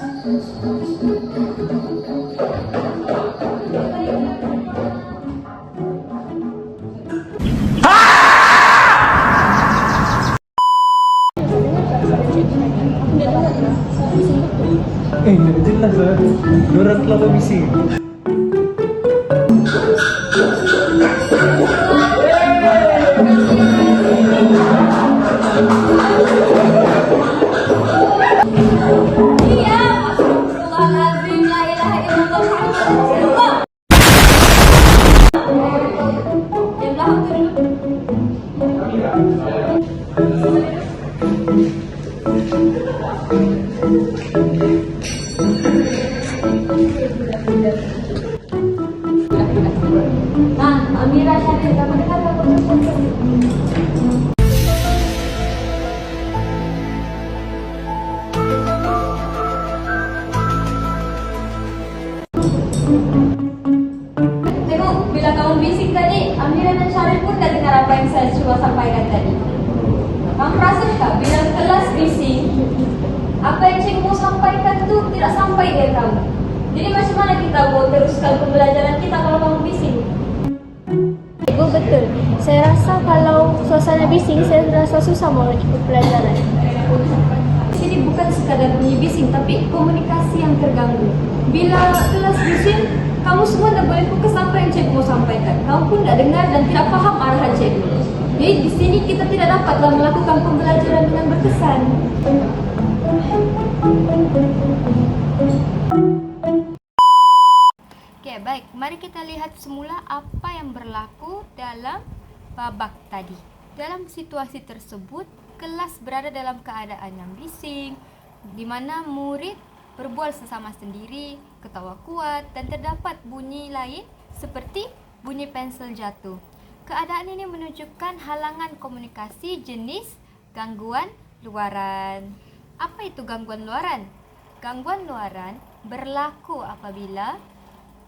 Nggak jelas lah. Dorang kelapa bising. Iya, astagfirullahaladzim, la ilaha illallah Muhammadur Rasulullah. Yang belakang tuh dulu. Nah, Amira Syarif, kamu dengar kamu? Tengok, bila kamu bising tadi, Amira dan Syarif pun dah dengar apa yang saya coba sampaikan tadi. Kamu rasa tak bila kelas bising, apa yang cikgu mau sampaikan tu tidak sampai ke kamu? Jadi macam mana kita mau teruskan pembelajaran kita kalau kamu bising? Ibu betul. Saya rasa kalau suasana bising, saya rasa susah mau ikut pelajaran. Di sini bukan sekadar bunyi bising, tapi komunikasi yang terganggu. Bila kelas bising, kamu semua tidak boleh fokus apa yang cikgu mau sampaikan. Kamu pun tidak dengar dan tidak paham arahan cikgu. Jadi di sini kita tidak dapatlah melakukan pembelajaran dengan berkesan. Okey, baik. Mari kita lihat semula apa yang berlaku dalam babak tadi. Dalam situasi tersebut, kelas berada dalam keadaan yang bising, di mana murid berbual sesama sendiri, ketawa kuat dan terdapat bunyi lain seperti bunyi pensel jatuh. Keadaan ini menunjukkan halangan komunikasi jenis gangguan luaran. Apa itu gangguan luaran? Gangguan luaran berlaku apabila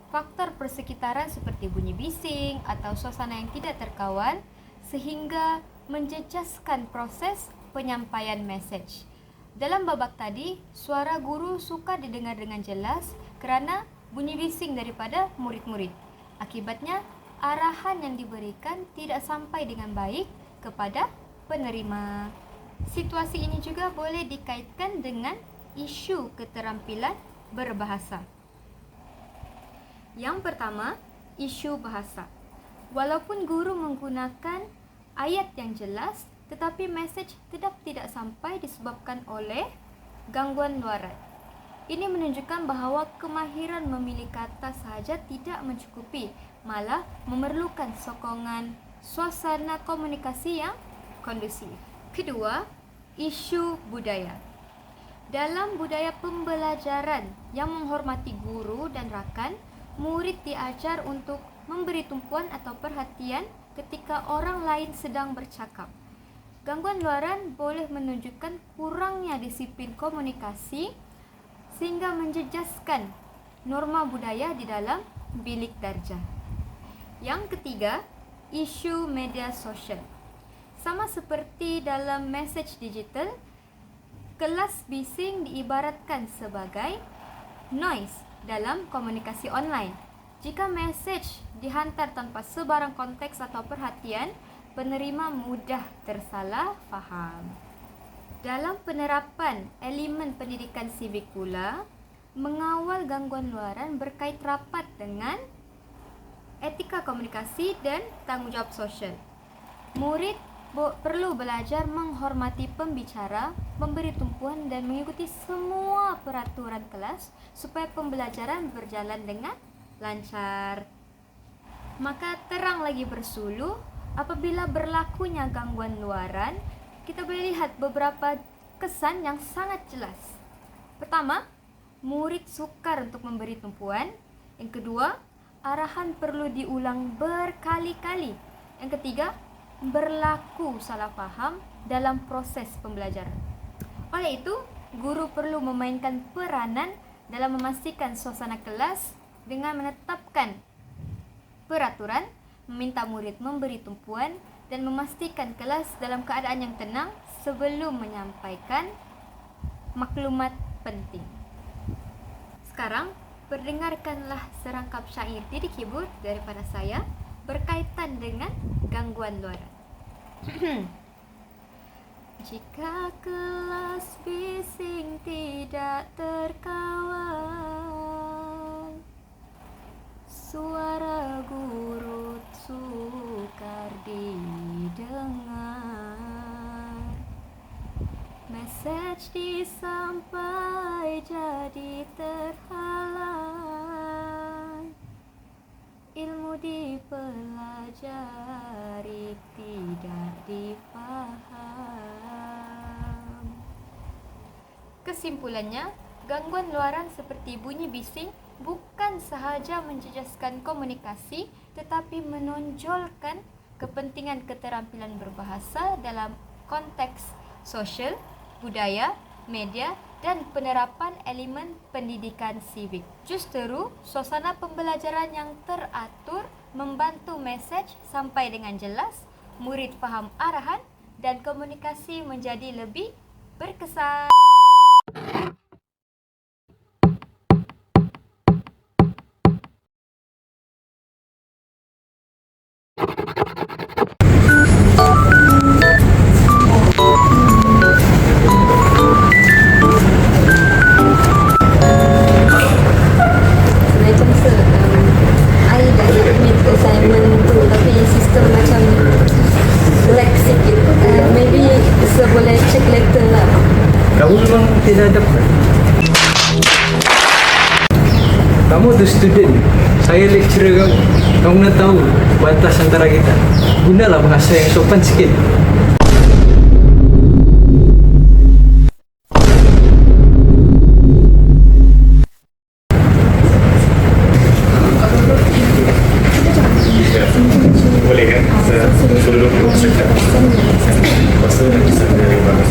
faktor persekitaran seperti bunyi bising atau suasana yang tidak terkawal sehingga menjejaskan proses penyampaian message. Dalam babak tadi, suara guru sukar didengar dengan jelas kerana bunyi bising daripada murid-murid. Akibatnya, arahan yang diberikan tidak sampai dengan baik kepada penerima. Situasi ini juga boleh dikaitkan dengan isu keterampilan berbahasa. Yang pertama, isu bahasa. Walaupun guru menggunakan ayat yang jelas, tetapi mesej tetap tidak sampai disebabkan oleh gangguan luaran. Ini menunjukkan bahawa kemahiran memilih kata sahaja tidak mencukupi, malah memerlukan sokongan suasana komunikasi yang kondusif. Kedua, isu budaya. Dalam budaya pembelajaran yang menghormati guru dan rakan, murid diajar untuk memberi tumpuan atau perhatian ketika orang lain sedang bercakap. Gangguan luaran boleh menunjukkan kurangnya disiplin komunikasi sehingga menjejaskan norma budaya di dalam bilik darjah. Yang ketiga, isu media sosial. Sama seperti dalam message digital, kelas bising diibaratkan sebagai noise dalam komunikasi online. Jika message dihantar tanpa sebarang konteks atau perhatian, penerima mudah tersalah faham. Dalam penerapan elemen pendidikan sivik pula, mengawal gangguan luaran berkait rapat dengan etika komunikasi dan tanggungjawab sosial. Murid perlu belajar menghormati pembicara, memberi tumpuan dan mengikuti semua peraturan kelas supaya pembelajaran berjalan dengan lancar. Maka terang lagi bersuluh apabila berlakunya gangguan luaran, kita boleh lihat beberapa kesan yang sangat jelas. Pertama, murid sukar untuk memberi tumpuan. Yang kedua, arahan perlu diulang berkali-kali. Yang ketiga, berlaku salah faham dalam proses pembelajaran. Oleh itu, guru perlu memainkan peranan dalam memastikan suasana kelas dengan menetapkan peraturan, meminta murid memberi tumpuan dan memastikan kelas dalam keadaan yang tenang sebelum menyampaikan maklumat penting. Sekarang, perdengarkanlah serangkap syair Didi Kibur daripada saya berkaitan dengan gangguan luaran. Jika kelas bising tidak terkawal, suara guru sukar didengar, message disampai jadi terhalang, ilmu dipelajari tidak difaham. Kesimpulannya, gangguan luaran seperti bunyi bising bukan sahaja menjejaskan komunikasi tetapi menonjolkan kepentingan keterampilan berbahasa dalam konteks sosial, budaya, media dan penerapan elemen pendidikan civic. Justeru, suasana pembelajaran yang teratur membantu mesej sampai dengan jelas, murid faham arahan dan komunikasi menjadi lebih berkesan. Kamu memang tidak dapat. Kamu tu student, saya lecturer kamu. Kamu nak tahu batas antara kita. Gunalah bahasa yang sopan sikit. Boleh kan? Saya suruh dulu sekat. Pasal nak kisah dari mana?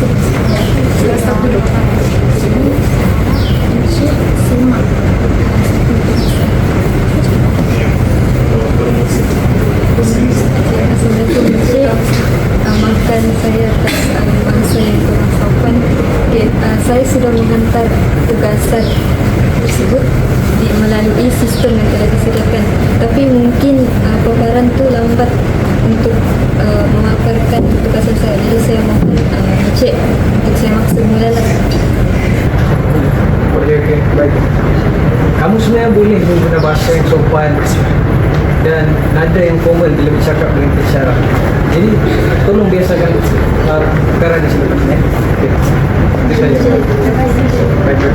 Maafkan saya atas bahasa yang kurang sopan. Saya sudah menghantar tugasan tersebut melalui sistem yang telah disediakan. Tapi mungkin paparan tu lambat untuk memaparkan tugasan saya. Jadi saya mohon cek untuk saya maksa mulalah. Okey, baik. Kamu sebenarnya boleh menggunakan bahasa yang sopan dan nada yang formal bila bercakap dengan pensyarah. Jadi, tolong biasakan perkara di sini. Okey. Itu saja. Terima kasih. Baik.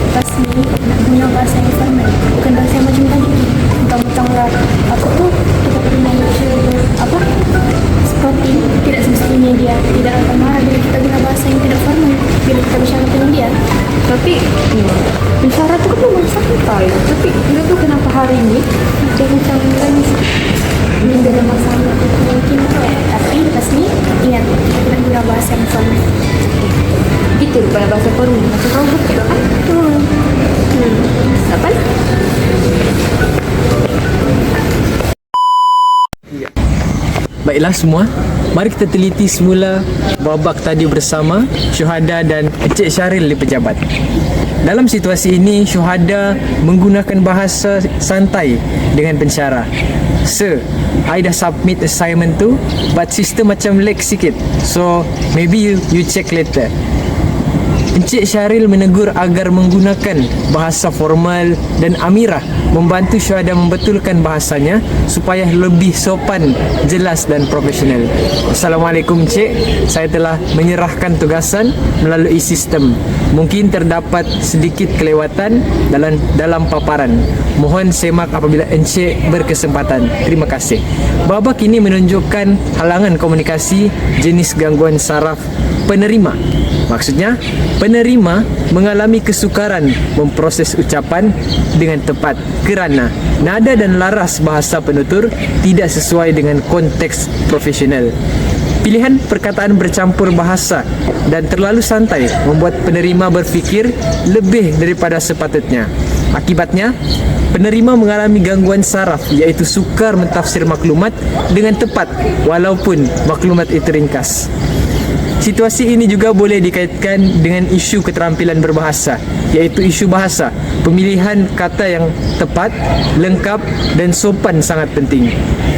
Pas ni nak guna bahasa yang formal, bukan bahasa yang macam tadi. Mentang-mentanglah aku tu kita perlu apa? Seperti tidak semestinya dia tidak akan marah bila kita guna bahasa yang tidak formal bila kita bersyarat dengan dia. Tapi pensyarah tu kan memang santai. Tapi dia tu kenapa hari ni macam lagi Mungkin ada masalah mungkin tapi lepas ni ingat kita nak guna bahasa yang formal. gitu pada bahasa formal. Macam kau betul kan? Apa? Baiklah semua, mari kita teliti semula babak tadi bersama Syuhada dan Encik Syaril di pejabat. Dalam situasi ini, Syuhada menggunakan bahasa santai dengan pensyarah. Sir, I dah submit assignment tu, but sistem macam lag sikit. So, maybe you check later. Encik Syaril menegur agar menggunakan bahasa formal dan Amirah membantu Syuhada membetulkan bahasanya supaya lebih sopan, jelas dan profesional. Assalamualaikum Encik, saya telah menyerahkan tugasan melalui sistem. Mungkin terdapat sedikit kelewatan dalam paparan. Mohon semak apabila Encik berkesempatan. Terima kasih. Babak ini menunjukkan halangan komunikasi jenis gangguan saraf penerima. Maksudnya, penerima mengalami kesukaran memproses ucapan dengan tepat kerana nada dan laras bahasa penutur tidak sesuai dengan konteks profesional. Pilihan perkataan bercampur bahasa dan terlalu santai membuat penerima berfikir lebih daripada sepatutnya. Akibatnya, penerima mengalami gangguan saraf iaitu sukar mentafsir maklumat dengan tepat walaupun maklumat itu ringkas. Situasi ini juga boleh dikaitkan dengan isu keterampilan berbahasa, iaitu isu bahasa. Pemilihan kata yang tepat, lengkap dan sopan sangat penting.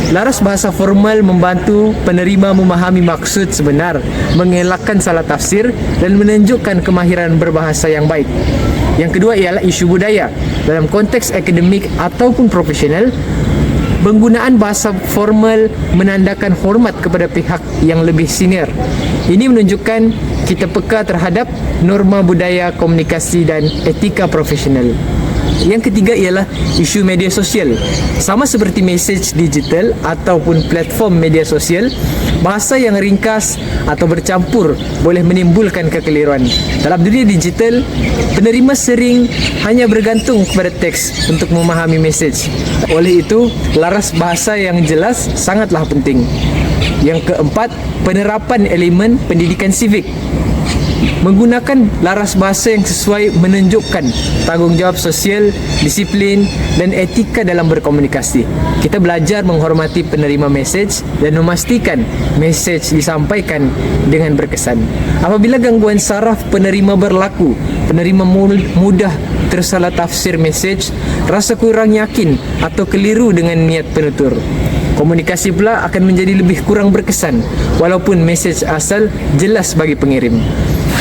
Laras bahasa formal membantu penerima memahami maksud sebenar, mengelakkan salah tafsir dan menunjukkan kemahiran berbahasa yang baik. Yang kedua ialah isu budaya. Dalam konteks akademik ataupun profesional, penggunaan bahasa formal menandakan hormat kepada pihak yang lebih senior. Ini menunjukkan kita peka terhadap norma budaya komunikasi dan etika profesional. Yang ketiga ialah isu media sosial. Sama seperti mesej digital ataupun platform media sosial, bahasa yang ringkas atau bercampur boleh menimbulkan kekeliruan. Dalam dunia digital, penerima sering hanya bergantung kepada teks untuk memahami mesej. Oleh itu, laras bahasa yang jelas sangatlah penting. Yang keempat, penerapan elemen pendidikan sivik. Menggunakan laras bahasa yang sesuai menunjukkan tanggungjawab sosial, disiplin dan etika dalam berkomunikasi. Kita belajar menghormati penerima mesej dan memastikan mesej disampaikan dengan berkesan. Apabila gangguan saraf penerima berlaku, penerima mudah tersalah tafsir mesej, rasa kurang yakin atau keliru dengan niat penutur. Komunikasi pula akan menjadi lebih kurang berkesan walaupun mesej asal jelas bagi pengirim.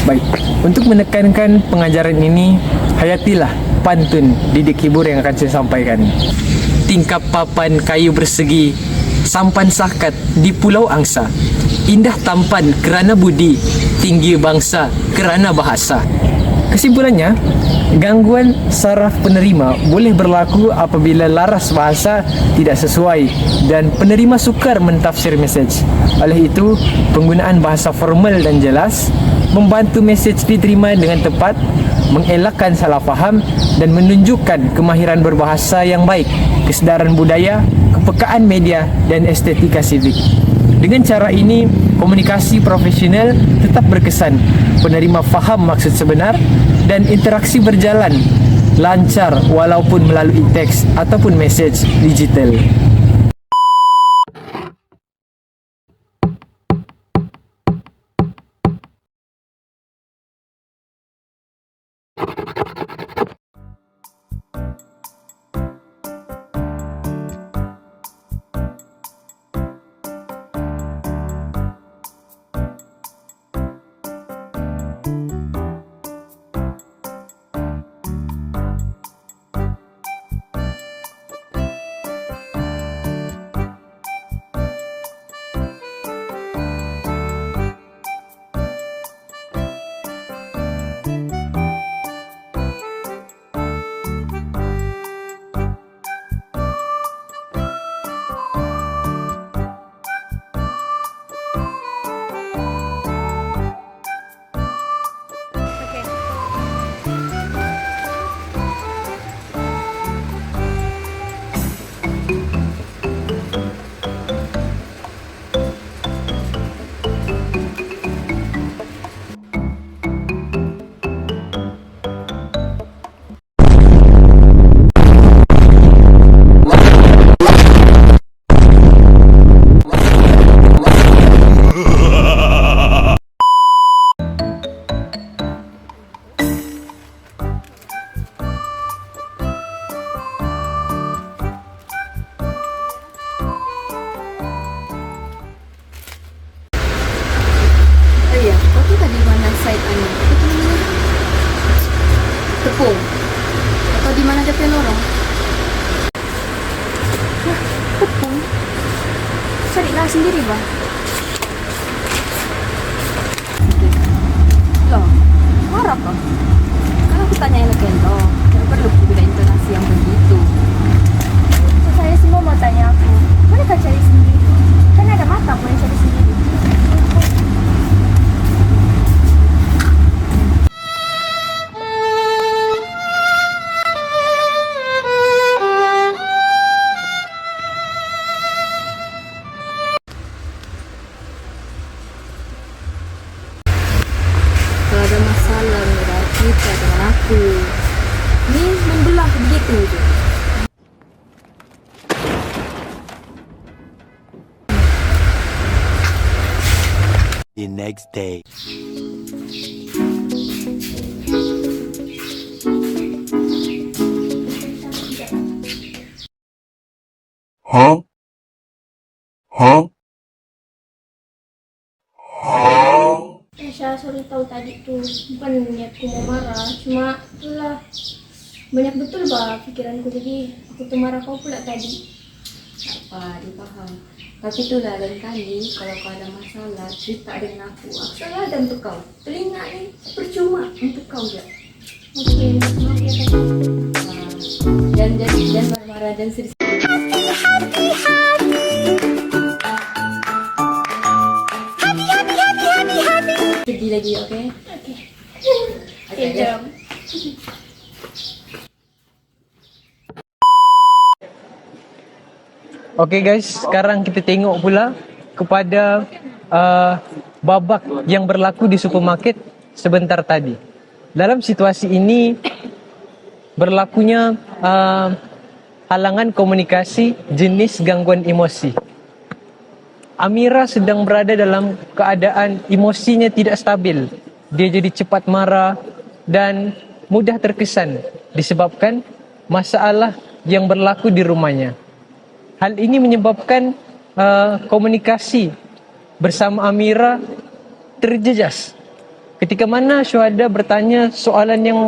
Baik, untuk menekankan pengajaran ini, hayatilah pantun didik hibur yang akan saya sampaikan. Tingkap papan kayu persegi, sampan sakat di pulau angsa. Indah tampan kerana budi, tinggi bangsa kerana bahasa. Kesimpulannya, gangguan saraf penerima boleh berlaku apabila laras bahasa tidak sesuai dan penerima sukar mentafsir mesej. Oleh itu, penggunaan bahasa formal dan jelas membantu mesej diterima dengan tepat, mengelakkan salah faham dan menunjukkan kemahiran berbahasa yang baik, kesedaran budaya, kepekaan media dan estetika sivik. Dengan cara ini, komunikasi profesional tetap berkesan, penerima faham maksud sebenar dan interaksi berjalan lancar walaupun melalui teks ataupun mesej digital. Tepung. Atau di mana DP lorong? Tepung. Carilah sendiri, Bang. Loh, marah kok? Kan aku tanyain lagi lo. Tidak perlu beda intonasi yang begitu. Saya semua mau tanya aku. Mana kau cari sendiri? Kan ada mata boleh cari sendiri. Itu je. The next day. Huh? Huh? Aisyah, sorry tahu tadi tuh bukan niatku mau marah, cuma itulah banyak betul bah pikiranku, jadi aku tuh marah kau pula tadi. Apa, dia faham. Tapi itulah lain kali kalau kau ada masalah, cerita dengan aku. Aku selalu ada untuk kau. Telinga ni percuma untuk kau je. Oke, maaf ya tadi. Dan marah-marah dan sedih. Sedih lagi, oke? Oke. Oke, Jom. Okey guys, sekarang kita tengok pula kepada babak yang berlaku di supermarket sebentar tadi. Dalam situasi ini berlakunya halangan komunikasi jenis gangguan emosi. Amira sedang berada dalam keadaan emosinya tidak stabil. Dia jadi cepat marah dan mudah terkesan disebabkan masalah yang berlaku di rumahnya. Hal ini menyebabkan komunikasi bersama Amira terjejas. Ketika mana Syuhada bertanya soalan yang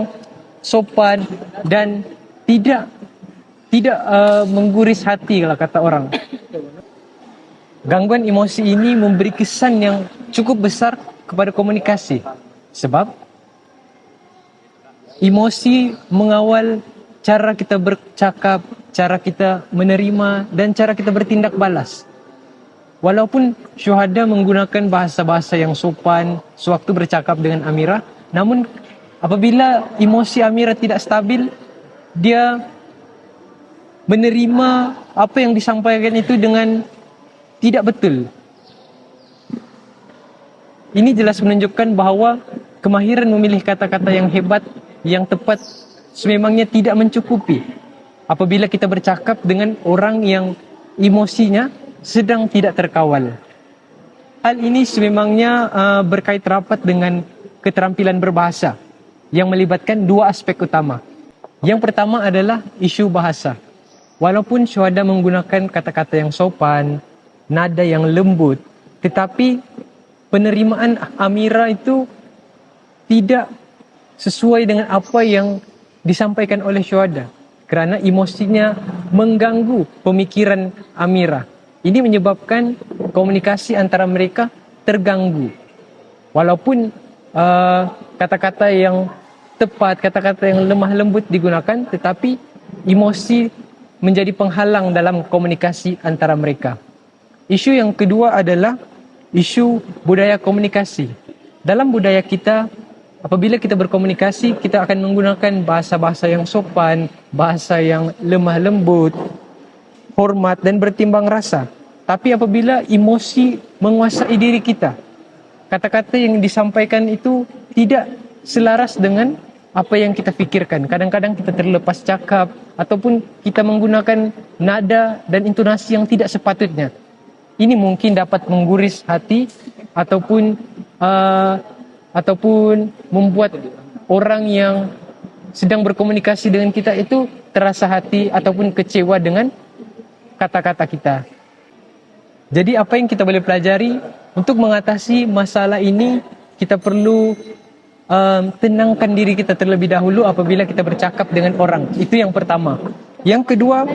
sopan dan tidak mengguris hati kalau kata orang. Gangguan emosi ini memberi kesan yang cukup besar kepada komunikasi. Sebab emosi mengawal cara kita bercakap, cara kita menerima dan cara kita bertindak balas. Walaupun Syuhada menggunakan bahasa-bahasa yang sopan sewaktu bercakap dengan Amira, namun apabila emosi Amira tidak stabil, dia menerima apa yang disampaikan itu dengan tidak betul. Ini jelas menunjukkan bahawa kemahiran memilih kata-kata yang hebat, yang tepat sememangnya tidak mencukupi apabila kita bercakap dengan orang yang emosinya sedang tidak terkawal. Hal ini sememangnya berkait rapat dengan keterampilan berbahasa yang melibatkan dua aspek utama. Yang pertama adalah isu bahasa. Walaupun Syuhada menggunakan kata-kata yang sopan, nada yang lembut, tetapi penerimaan Amira itu tidak sesuai dengan apa yang disampaikan oleh Syuhada kerana emosinya mengganggu pemikiran Amira. Ini menyebabkan komunikasi antara mereka terganggu. Walaupun kata-kata yang tepat, kata-kata yang lemah lembut digunakan, tetapi emosi menjadi penghalang dalam komunikasi antara mereka. Isu yang kedua adalah isu budaya komunikasi. Dalam budaya kita, apabila kita berkomunikasi, kita akan menggunakan bahasa-bahasa yang sopan, bahasa yang lemah lembut, hormat dan bertimbang rasa. Tapi apabila emosi menguasai diri kita, kata-kata yang disampaikan itu tidak selaras dengan apa yang kita fikirkan. Kadang-kadang kita terlepas cakap ataupun kita menggunakan nada dan intonasi yang tidak sepatutnya. Ini mungkin dapat mengguris hati ataupun membuat orang yang sedang berkomunikasi dengan kita itu terasa hati ataupun kecewa dengan kata-kata kita. Jadi apa yang kita boleh pelajari untuk mengatasi masalah ini, kita perlu tenangkan diri kita terlebih dahulu apabila kita bercakap dengan orang. Itu yang pertama. Yang kedua,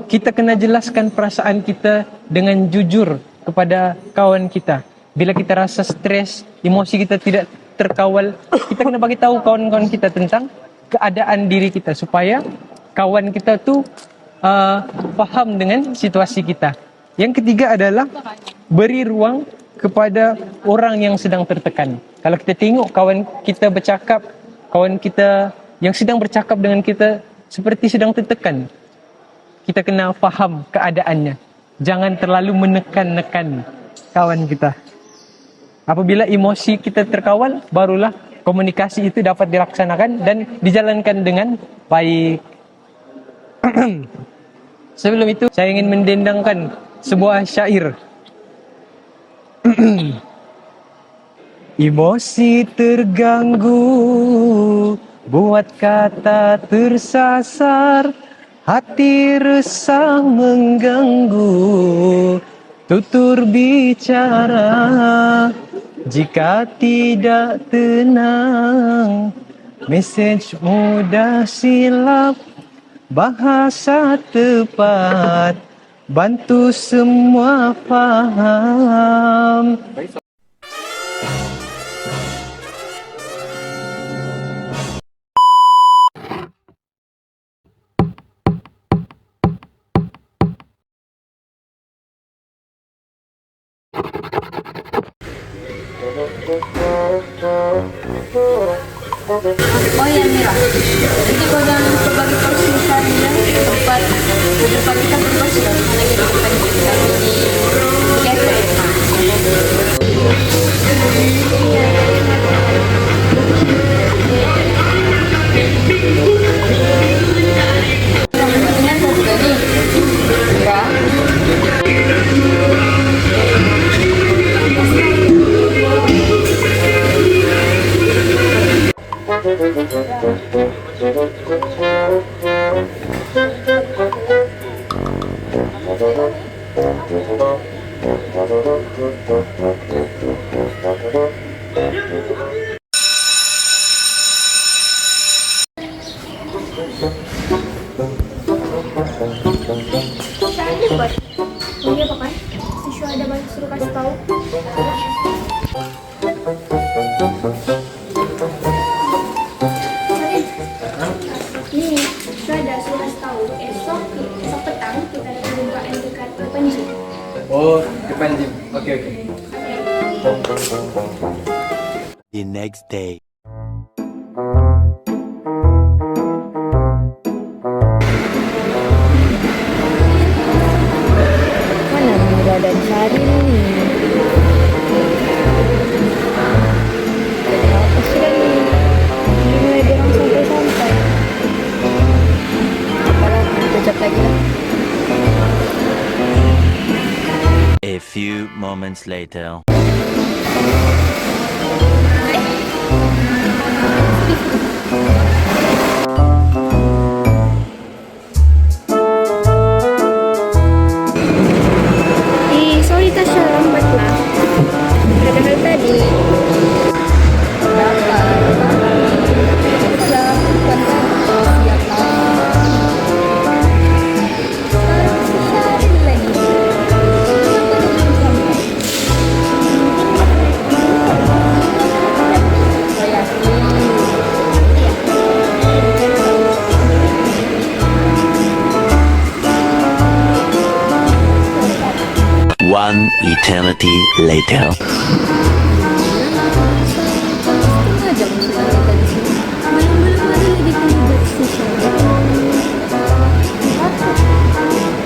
kita kena jelaskan perasaan kita dengan jujur kepada kawan kita. Bila kita rasa stres, emosi kita tidak terkawal, kita kena bagi tahu kawan-kawan kita tentang keadaan diri kita supaya kawan kita tu faham dengan situasi kita. Yang ketiga adalah beri ruang kepada orang yang sedang tertekan. Kalau kita tengok kawan kita bercakap, kawan kita yang sedang bercakap dengan kita seperti sedang tertekan, kita kena faham keadaannya. Jangan terlalu menekan-nekan kawan kita. Apabila emosi kita terkawal, barulah komunikasi itu dapat dilaksanakan dan dijalankan dengan baik. Sebelum itu, saya ingin mendendangkan sebuah syair. Emosi terganggu, buat kata tersasar, hati resah mengganggu, tutur bicara. Jika tidak tenang, mesej mudah silap, bahasa tepat, bantu semua faham. Oh ya Mira, jadi kau jangan sebagai porsi seharian tempat kita berbahasa karena kita bukan di cafe. Dengan kau juga nih, Mira. Oh iya pakai si Syuhada balik suruh kasih tahu. Nih, Syuhada suruh kasih tahu esok petang kita ada pembukaan dekat depan gym. Oh, depan gym. Oke. The next day. Mana Mira dan Syaril nih? Apa sih kan nih? Gimana dia orang sampai-sampai? Apalah, kejap lagi lah. A few moments later. Sorry Tasya, lambat lah. Ada hal tadi. One eternity later. Setengah jam sudah kita di sini. Belum ada lagi kandidat spesial.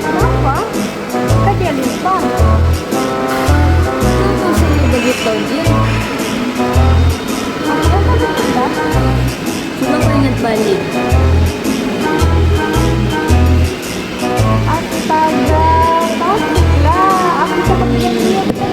Kenapa? Kan dia lupa. Kenapa sih begitu dia? Apa kata kita? Coba kau ingat balik. Astaga, takutlah. Aku takut dia lihat kan.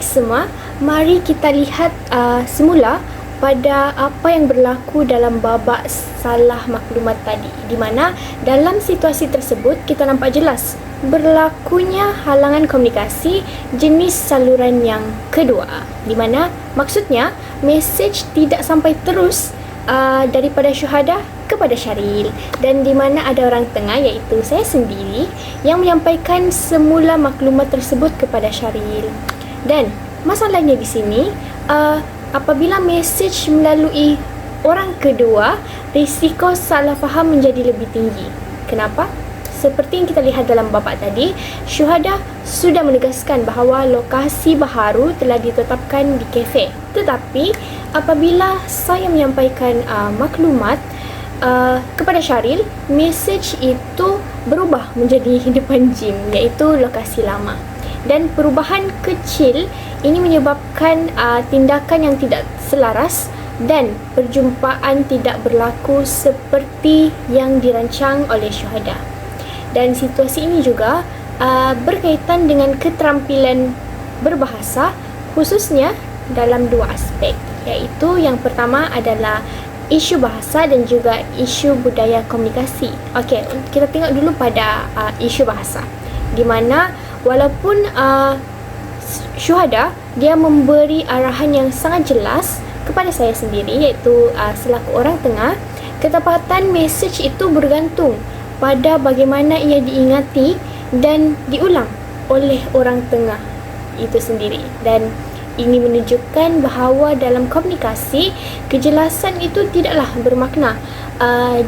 Baik semua, mari kita lihat semula pada apa yang berlaku dalam babak salah maklumat tadi, di mana dalam situasi tersebut kita nampak jelas berlakunya halangan komunikasi jenis saluran yang kedua, di mana maksudnya mesej tidak sampai terus daripada Syuhada kepada Syaril, dan di mana ada orang tengah iaitu saya sendiri yang menyampaikan semula maklumat tersebut kepada Syaril. Dan masalahnya di sini apabila mesej melalui orang kedua, risiko salah faham menjadi lebih tinggi. Kenapa? Seperti yang kita lihat dalam babak tadi, Syuhada sudah menegaskan bahawa lokasi baharu telah ditetapkan di kafe. Tetapi apabila saya menyampaikan maklumat kepada Syaril, mesej itu berubah menjadi depan gym, iaitu lokasi lama. Dan perubahan kecil ini menyebabkan tindakan yang tidak selaras dan perjumpaan tidak berlaku seperti yang dirancang oleh Syuhada. Dan situasi ini juga berkaitan dengan keterampilan berbahasa, khususnya dalam dua aspek, iaitu yang pertama adalah isu bahasa dan juga isu budaya komunikasi. Okey, kita tengok dulu pada isu bahasa, di mana walaupun Syuhada dia memberi arahan yang sangat jelas kepada saya sendiri, iaitu selaku orang tengah, ketepatan mesej itu bergantung pada bagaimana ia diingati dan diulang oleh orang tengah itu sendiri. Dan ini menunjukkan bahawa dalam komunikasi, kejelasan itu tidaklah bermakna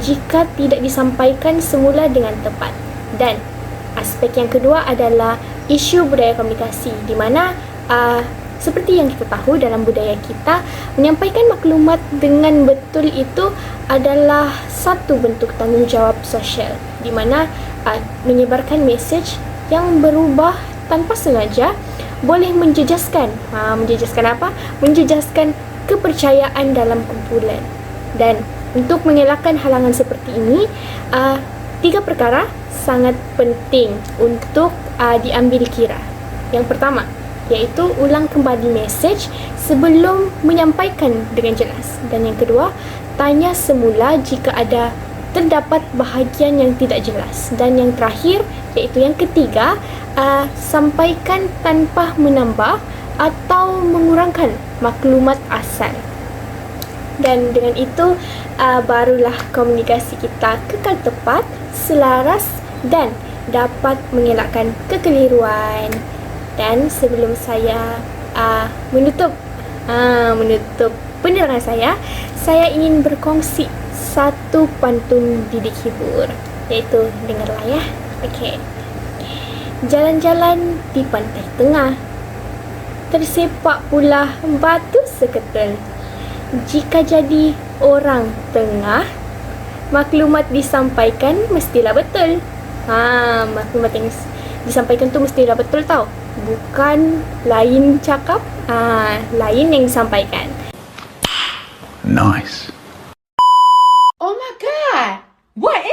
jika tidak disampaikan semula dengan tepat. Dan aspek yang kedua adalah isu budaya komunikasi, di mana seperti yang kita tahu dalam budaya kita, menyampaikan maklumat dengan betul itu adalah satu bentuk tanggungjawab sosial, di mana menyebarkan mesej yang berubah tanpa sengaja boleh menjejaskan apa? Menjejaskan kepercayaan dalam kumpulan. Dan untuk mengelakkan halangan seperti ini, 3 perkara sangat penting untuk diambil kira. Yang pertama, iaitu ulang kembali mesej sebelum menyampaikan dengan jelas. Dan yang kedua, tanya semula jika terdapat bahagian yang tidak jelas. Dan yang terakhir, iaitu yang ketiga, sampaikan tanpa menambah atau mengurangkan maklumat asal. Dan dengan itu barulah komunikasi kita kekal tepat, selaras dan dapat mengelakkan kekeliruan. Dan sebelum saya menutup penerangan saya ingin berkongsi satu pantun didik hibur, iaitu dengarlah ya. Okey. Jalan-jalan di pantai tengah, tersepak pula batu seketul. Jika jadi orang tengah, maklumat disampaikan mestilah betul. Maklumat yang disampaikan tu mestilah betul tau. Bukan lain cakap, lain yang disampaikan. Nice. Oh my God! What